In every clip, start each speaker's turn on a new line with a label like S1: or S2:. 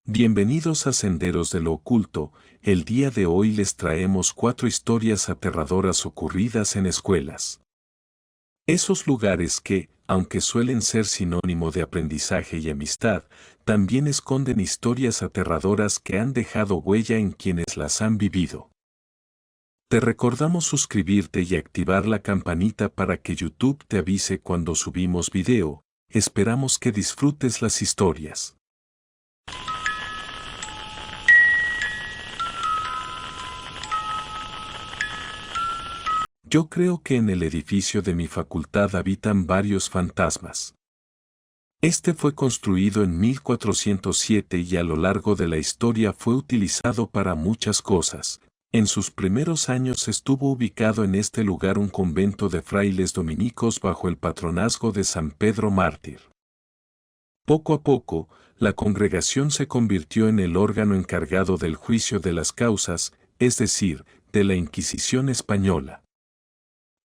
S1: Bienvenidos a Senderos de lo Oculto. El día de hoy les traemos 4 historias aterradoras ocurridas en escuelas. Esos lugares que, aunque suelen ser sinónimo de aprendizaje y amistad, también esconden historias aterradoras que han dejado huella en quienes las han vivido. Te recordamos suscribirte y activar la campanita para que YouTube te avise cuando subimos video. Esperamos que disfrutes las historias. Yo creo que en el edificio de mi facultad habitan varios fantasmas. Este fue construido en 1407 y a lo largo de la historia fue utilizado para muchas cosas. En sus primeros años estuvo ubicado en este lugar un convento de frailes dominicos bajo el patronazgo de San Pedro Mártir. Poco a poco, la congregación se convirtió en el órgano encargado del juicio de las causas, es decir, de la Inquisición española.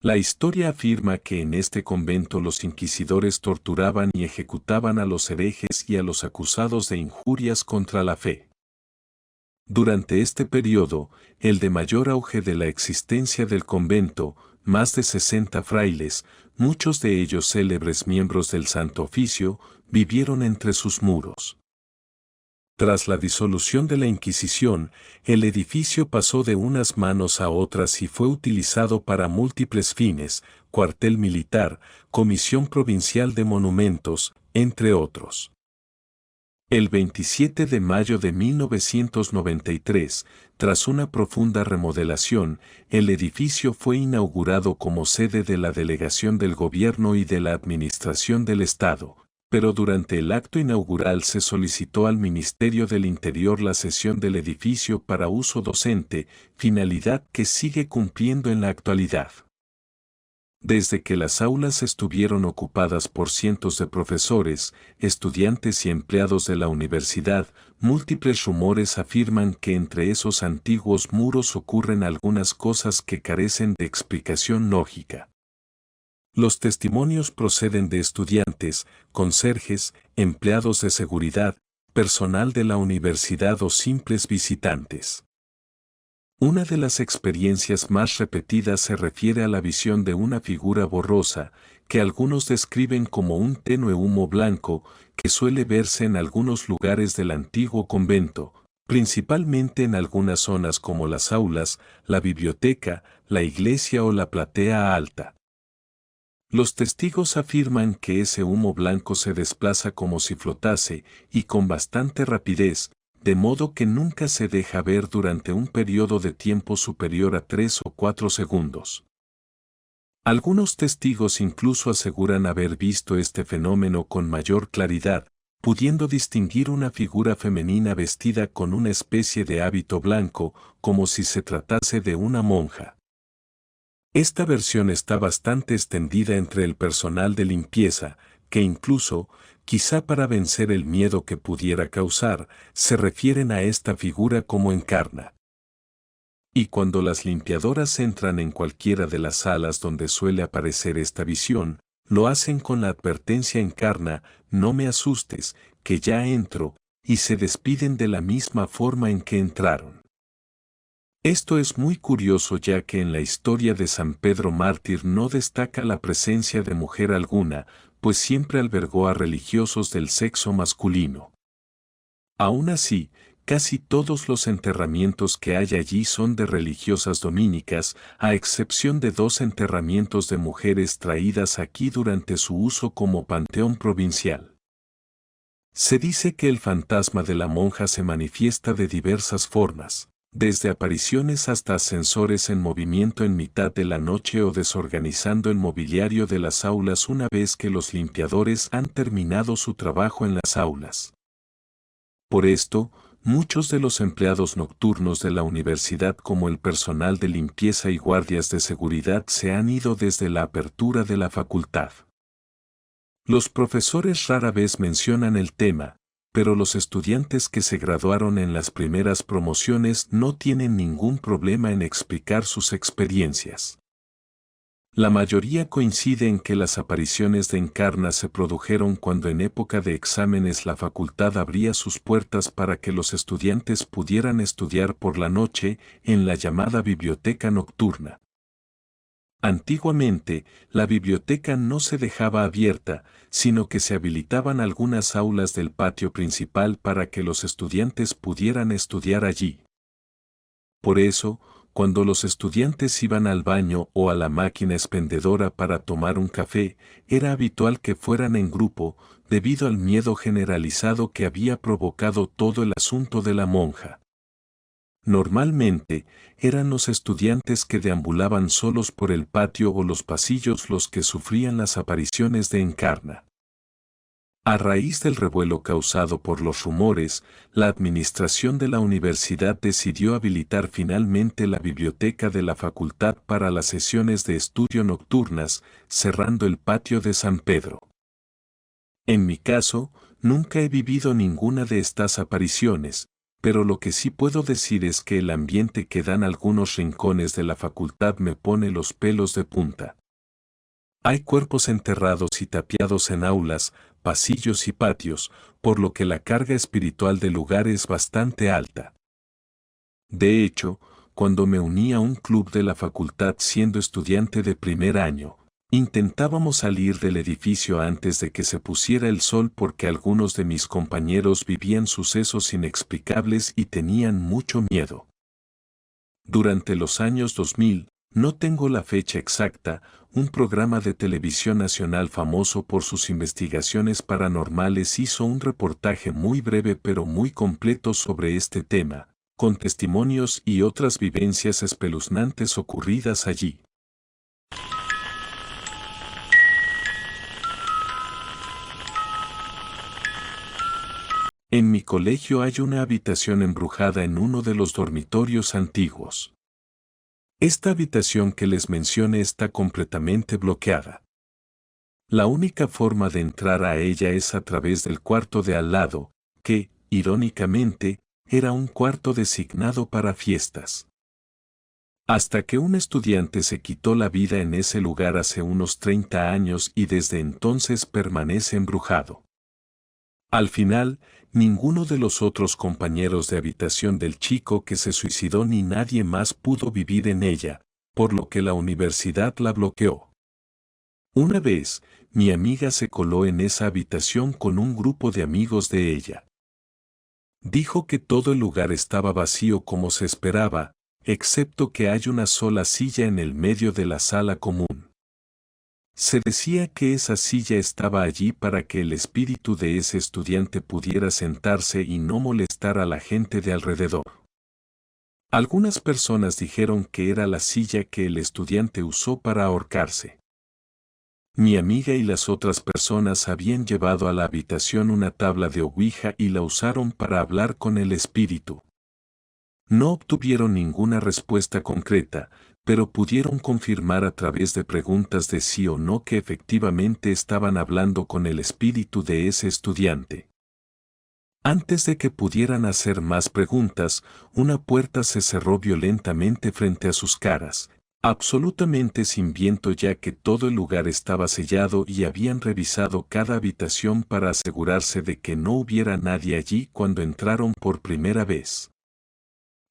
S1: La historia afirma que en este convento los inquisidores torturaban y ejecutaban a los herejes y a los acusados de injurias contra la fe. Durante este periodo, el de mayor auge de la existencia del convento, más de 60 frailes, muchos de ellos célebres miembros del Santo Oficio, vivieron entre sus muros. Tras la disolución de la Inquisición, el edificio pasó de unas manos a otras y fue utilizado para múltiples fines, cuartel militar, comisión provincial de monumentos, entre otros. El 27 de mayo de 1993, tras una profunda remodelación, el edificio fue inaugurado como sede de la Delegación del Gobierno y de la Administración del Estado. Pero durante el acto inaugural se solicitó al Ministerio del Interior la cesión del edificio para uso docente, finalidad que sigue cumpliendo en la actualidad. Desde que las aulas estuvieron ocupadas por cientos de profesores, estudiantes y empleados de la universidad, múltiples rumores afirman que entre esos antiguos muros ocurren algunas cosas que carecen de explicación lógica. Los testimonios proceden de estudiantes, conserjes, empleados de seguridad, personal de la universidad o simples visitantes. Una de las experiencias más repetidas se refiere a la visión de una figura borrosa, que algunos describen como un tenue humo blanco, que suele verse en algunos lugares del antiguo convento, principalmente en algunas zonas como las aulas, la biblioteca, la iglesia o la platea alta. Los testigos afirman que ese humo blanco se desplaza como si flotase y con bastante rapidez, de modo que nunca se deja ver durante un periodo de tiempo superior a 3 o 4 segundos. Algunos testigos incluso aseguran haber visto este fenómeno con mayor claridad, pudiendo distinguir una figura femenina vestida con una especie de hábito blanco, como si se tratase de una monja. Esta versión está bastante extendida entre el personal de limpieza, que incluso, quizá para vencer el miedo que pudiera causar, se refieren a esta figura como encarna. Y cuando las limpiadoras entran en cualquiera de las salas donde suele aparecer esta visión, lo hacen con la advertencia encarna, no me asustes, que ya entro, y se despiden de la misma forma en que entraron. Esto es muy curioso ya que en la historia de San Pedro Mártir no destaca la presencia de mujer alguna, pues siempre albergó a religiosos del sexo masculino. Aún así, casi todos los enterramientos que hay allí son de religiosas dominicas, a excepción de 2 enterramientos de mujeres traídas aquí durante su uso como panteón provincial. Se dice que el fantasma de la monja se manifiesta de diversas formas, desde apariciones hasta ascensores en movimiento en mitad de la noche o desorganizando el mobiliario de las aulas una vez que los limpiadores han terminado su trabajo en las aulas. Por esto, muchos de los empleados nocturnos de la universidad como el personal de limpieza y guardias de seguridad se han ido desde la apertura de la facultad. Los profesores rara vez mencionan el tema, pero los estudiantes que se graduaron en las primeras promociones no tienen ningún problema en explicar sus experiencias. La mayoría coincide en que las apariciones de Encarna se produjeron cuando en época de exámenes la facultad abría sus puertas para que los estudiantes pudieran estudiar por la noche en la llamada biblioteca nocturna. Antiguamente, la biblioteca no se dejaba abierta, sino que se habilitaban algunas aulas del patio principal para que los estudiantes pudieran estudiar allí. Por eso, cuando los estudiantes iban al baño o a la máquina expendedora para tomar un café, era habitual que fueran en grupo, debido al miedo generalizado que había provocado todo el asunto de la monja. Normalmente, eran los estudiantes que deambulaban solos por el patio o los pasillos los que sufrían las apariciones de Encarna. A raíz del revuelo causado por los rumores, la administración de la universidad decidió habilitar finalmente la biblioteca de la facultad para las sesiones de estudio nocturnas, cerrando el patio de San Pedro. En mi caso, nunca he vivido ninguna de estas apariciones, pero lo que sí puedo decir es que el ambiente que dan algunos rincones de la facultad me pone los pelos de punta. Hay cuerpos enterrados y tapiados en aulas, pasillos y patios, por lo que la carga espiritual del lugar es bastante alta. De hecho, cuando me uní a un club de la facultad siendo estudiante de primer año, intentábamos salir del edificio antes de que se pusiera el sol porque algunos de mis compañeros vivían sucesos inexplicables y tenían mucho miedo. Durante los años 2000, no tengo la fecha exacta, un programa de televisión nacional famoso por sus investigaciones paranormales hizo un reportaje muy breve pero muy completo sobre este tema, con testimonios y otras vivencias espeluznantes ocurridas allí. En mi colegio hay una habitación embrujada en uno de los dormitorios antiguos. Esta habitación que les mencioné está completamente bloqueada. La única forma de entrar a ella es a través del cuarto de al lado, que, irónicamente, era un cuarto designado para fiestas. Hasta que un estudiante se quitó la vida en ese lugar hace unos 30 años y desde entonces permanece embrujado. Al final, ninguno de los otros compañeros de habitación del chico que se suicidó ni nadie más pudo vivir en ella, por lo que la universidad la bloqueó. Una vez, mi amiga se coló en esa habitación con un grupo de amigos de ella. Dijo que todo el lugar estaba vacío como se esperaba, excepto que hay una sola silla en el medio de la sala común. Se decía que esa silla estaba allí para que el espíritu de ese estudiante pudiera sentarse y no molestar a la gente de alrededor. Algunas personas dijeron que era la silla que el estudiante usó para ahorcarse. Mi amiga y las otras personas habían llevado a la habitación una tabla de ouija y la usaron para hablar con el espíritu. No obtuvieron ninguna respuesta concreta, pero pudieron confirmar a través de preguntas de sí o no que efectivamente estaban hablando con el espíritu de ese estudiante. Antes de que pudieran hacer más preguntas, una puerta se cerró violentamente frente a sus caras, absolutamente sin viento ya que todo el lugar estaba sellado y habían revisado cada habitación para asegurarse de que no hubiera nadie allí cuando entraron por primera vez.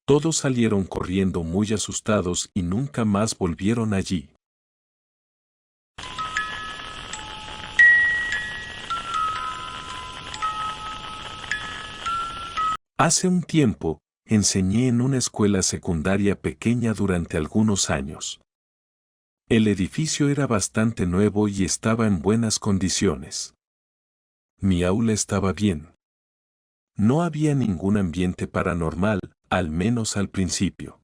S1: Todos salieron corriendo muy asustados y nunca más volvieron allí. Hace un tiempo, enseñé en una escuela secundaria pequeña durante algunos años. El edificio era bastante nuevo y estaba en buenas condiciones. Mi aula estaba bien. No había ningún ambiente paranormal, al menos al principio.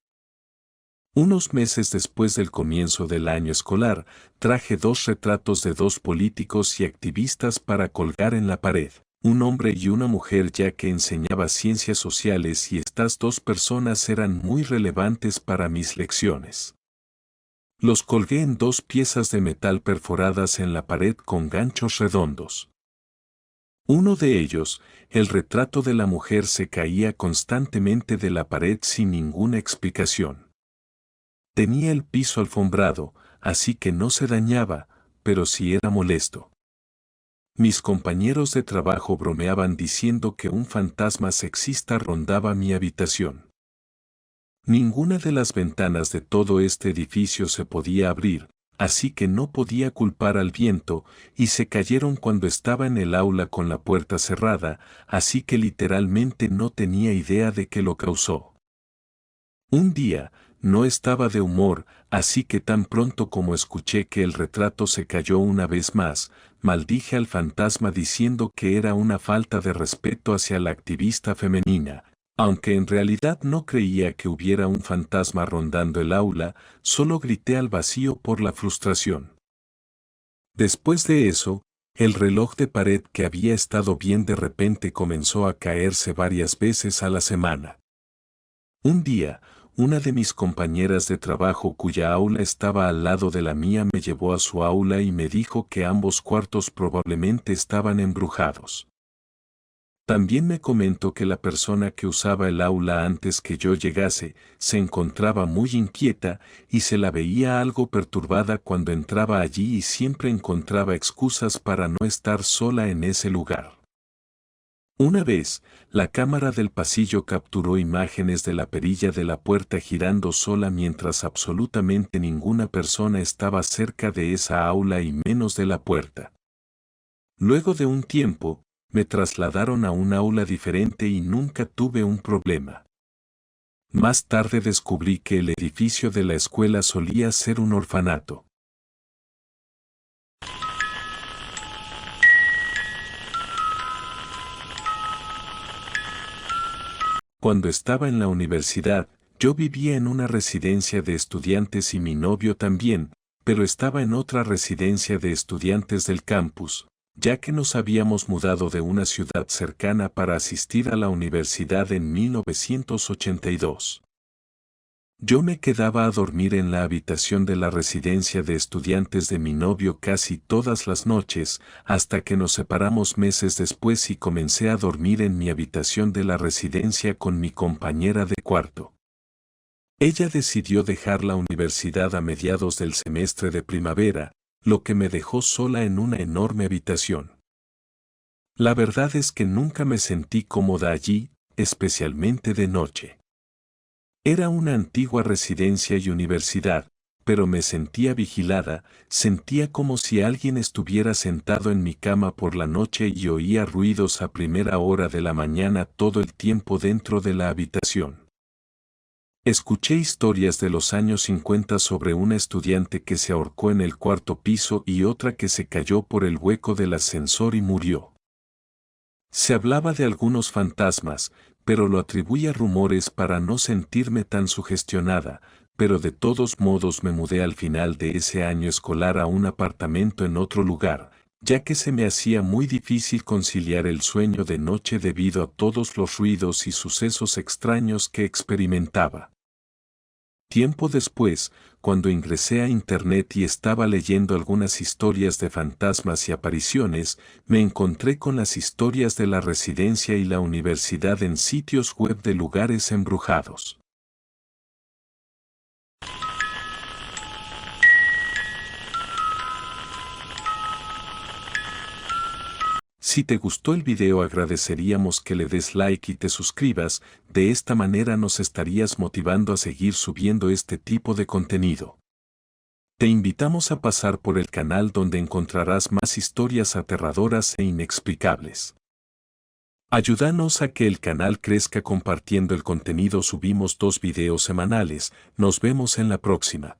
S1: Unos meses después del comienzo del año escolar, traje 2 retratos de 2 políticos y activistas para colgar en la pared, un hombre y una mujer ya que enseñaba ciencias sociales y estas 2 personas eran muy relevantes para mis lecciones. Los colgué en 2 piezas de metal perforadas en la pared con ganchos redondos. Uno de ellos, el retrato de la mujer se caía constantemente de la pared sin ninguna explicación. Tenía el piso alfombrado, así que no se dañaba, pero sí era molesto. Mis compañeros de trabajo bromeaban diciendo que un fantasma sexista rondaba mi habitación. Ninguna de las ventanas de todo este edificio se podía abrir, así que no podía culpar al viento, y se cayeron cuando estaba en el aula con la puerta cerrada, así que literalmente no tenía idea de qué lo causó. Un día, no estaba de humor, así que tan pronto como escuché que el retrato se cayó una vez más, maldije al fantasma diciendo que era una falta de respeto hacia la activista femenina. Aunque en realidad no creía que hubiera un fantasma rondando el aula, solo grité al vacío por la frustración. Después de eso, el reloj de pared que había estado bien de repente comenzó a caerse varias veces a la semana. Un día, una de mis compañeras de trabajo cuya aula estaba al lado de la mía me llevó a su aula y me dijo que ambos cuartos probablemente estaban embrujados. También me comentó que la persona que usaba el aula antes que yo llegase se encontraba muy inquieta y se la veía algo perturbada cuando entraba allí y siempre encontraba excusas para no estar sola en ese lugar. Una vez, la cámara del pasillo capturó imágenes de la perilla de la puerta girando sola mientras absolutamente ninguna persona estaba cerca de esa aula y menos de la puerta. Luego de un tiempo, me trasladaron a un aula diferente y nunca tuve un problema. Más tarde descubrí que el edificio de la escuela solía ser un orfanato. Cuando estaba en la universidad, yo vivía en una residencia de estudiantes y mi novio también, pero estaba en otra residencia de estudiantes del campus, ya que nos habíamos mudado de una ciudad cercana para asistir a la universidad en 1982. Yo me quedaba a dormir en la habitación de la residencia de estudiantes de mi novio casi todas las noches, hasta que nos separamos meses después y comencé a dormir en mi habitación de la residencia con mi compañera de cuarto. Ella decidió dejar la universidad a mediados del semestre de primavera, lo que me dejó sola en una enorme habitación. La verdad es que nunca me sentí cómoda allí, especialmente de noche. Era una antigua residencia y universidad, pero me sentía vigilada, sentía como si alguien estuviera sentado en mi cama por la noche y oía ruidos a primera hora de la mañana todo el tiempo dentro de la habitación. Escuché historias de los años 50 sobre una estudiante que se ahorcó en el cuarto piso y otra que se cayó por el hueco del ascensor y murió. Se hablaba de algunos fantasmas, pero lo atribuí a rumores para no sentirme tan sugestionada, pero de todos modos me mudé al final de ese año escolar a un apartamento en otro lugar, ya que se me hacía muy difícil conciliar el sueño de noche debido a todos los ruidos y sucesos extraños que experimentaba. Tiempo después, cuando ingresé a internet y estaba leyendo algunas historias de fantasmas y apariciones, me encontré con las historias de la residencia y la universidad en sitios web de lugares embrujados. Si te gustó el video agradeceríamos que le des like y te suscribas, de esta manera nos estarías motivando a seguir subiendo este tipo de contenido. Te invitamos a pasar por el canal donde encontrarás más historias aterradoras e inexplicables. Ayúdanos a que el canal crezca compartiendo el contenido. Subimos 2 videos semanales, nos vemos en la próxima.